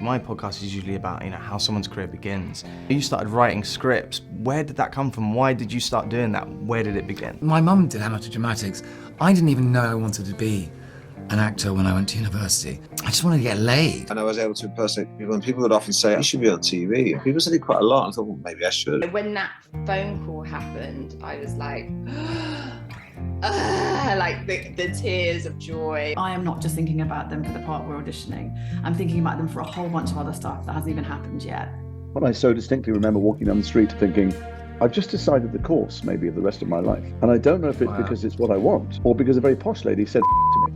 My podcast is usually about, how someone's career begins. You started writing scripts. Where did that come from? Why did you start doing that? Where did it begin? My mum did amateur dramatics. I didn't even know I wanted to be an actor when I went to university. I just wanted to get laid. And I was able to impersonate people, and people would often say, you should be on TV. And people said it quite a lot. I thought, well, maybe I should. When that phone call happened, I was like, like the tears of joy. I am not just thinking about them for the part we're auditioning. I'm thinking about them for a whole bunch of other stuff that hasn't even happened yet. But I so distinctly remember walking down the street thinking, I've just decided the course, maybe, of the rest of my life. And I don't know if it's because it's what I want, or because a very posh lady said to me.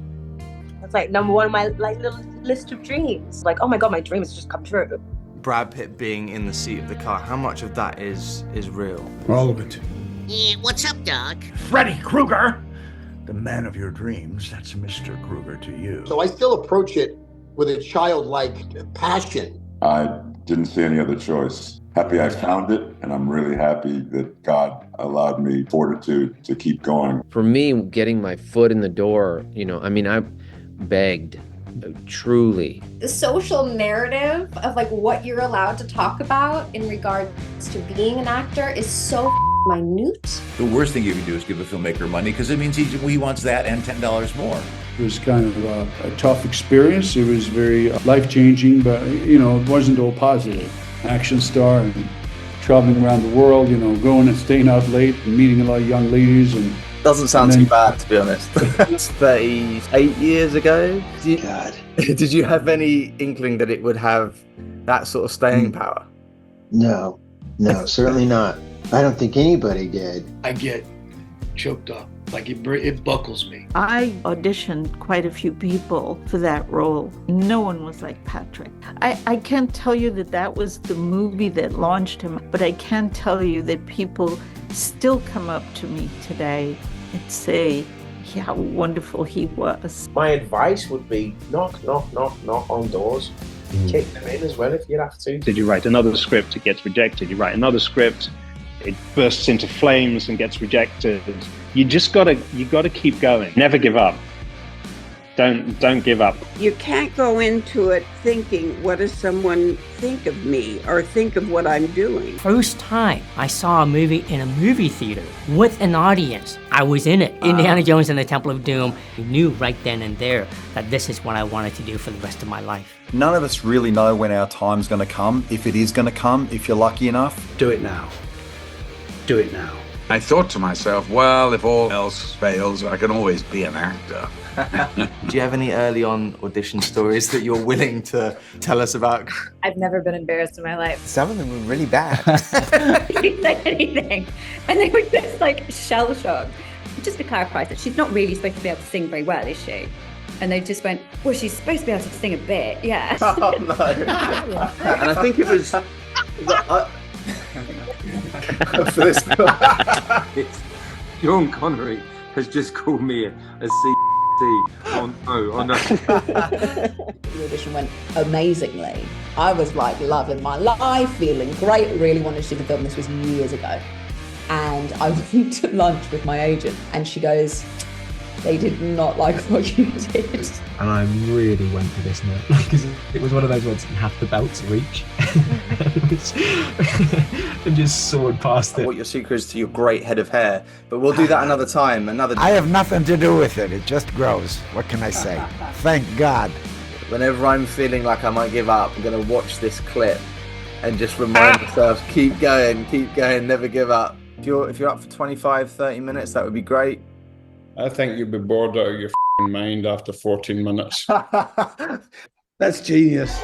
It's like number one on my little list of dreams. Like, oh my God, my dream has just come true. Brad Pitt being in the seat of the car, how much of that is real? All of it. Yeah, what's up, Doc? Freddy Krueger! The man of your dreams, that's Mr. Krueger to you. So I still approach it with a childlike passion. I didn't see any other choice. Happy I found it, and I'm really happy that God allowed me fortitude to keep going. For me, getting my foot in the door, I begged, truly. The social narrative of like what you're allowed to talk about in regards to being an actor is so minute. The worst thing you can do is give a filmmaker money because it means he wants that and $10 more. It was kind of a tough experience. It was very life-changing, but, it wasn't all positive. Action star and traveling around the world, going and staying out late and meeting a lot of young ladies. And doesn't sound too bad, to be honest. It's 38 years ago. Did you have any inkling that it would have that sort of staying power? No, certainly not. I don't think anybody did. I get choked up. Like it buckles me. I auditioned quite a few people for that role. No one was like Patrick. I can't tell you that was the movie that launched him, but I can tell you that people still come up to me today and say how wonderful he was. My advice would be knock on doors. Kick them in as well if you have to. Did you write another script, it gets rejected. You write another script, it bursts into flames and gets rejected. You gotta keep going. Never give up. Don't give up. You can't go into it thinking, what does someone think of me or think of what I'm doing? First time I saw a movie in a movie theater with an audience, I was in it. Indiana Jones and the Temple of Doom. I knew right then and there that this is what I wanted to do for the rest of my life. None of us really know when our time's going to come, if it is going to come, if you're lucky enough. Do it now. Do it now. I thought to myself, well, if all else fails, I can always be an actor. Do you have any early on audition stories that you're willing to tell us about? I've never been embarrassed in my life. Some of them were really bad. They didn't say anything. And they were just like shell shocked. Just to clarify that she's not really supposed to be able to sing very well, is she? And they just went, well, she's supposed to be able to sing a bit, yeah. Oh, no. And I think it was... for this Sean Connery has just called me a C. Oh no. The audition went amazingly. I was like loving my life, feeling great, really wanted to do the film. This was years ago. And I went to lunch with my agent and she goes, they did not like what you did. And I really went for this note because it was one of those ones you have the belt to reach. And just soared past it. What your secret is to your great head of hair, but we'll do that another time. I have nothing to do with it. It just grows. What can I say? Thank God. Whenever I'm feeling like I might give up, I'm going to watch this clip and just remind myself, keep going, never give up. If you're up for 25, 30 minutes, that would be great. I think you'd be bored out of your mind after 14 minutes. That's genius.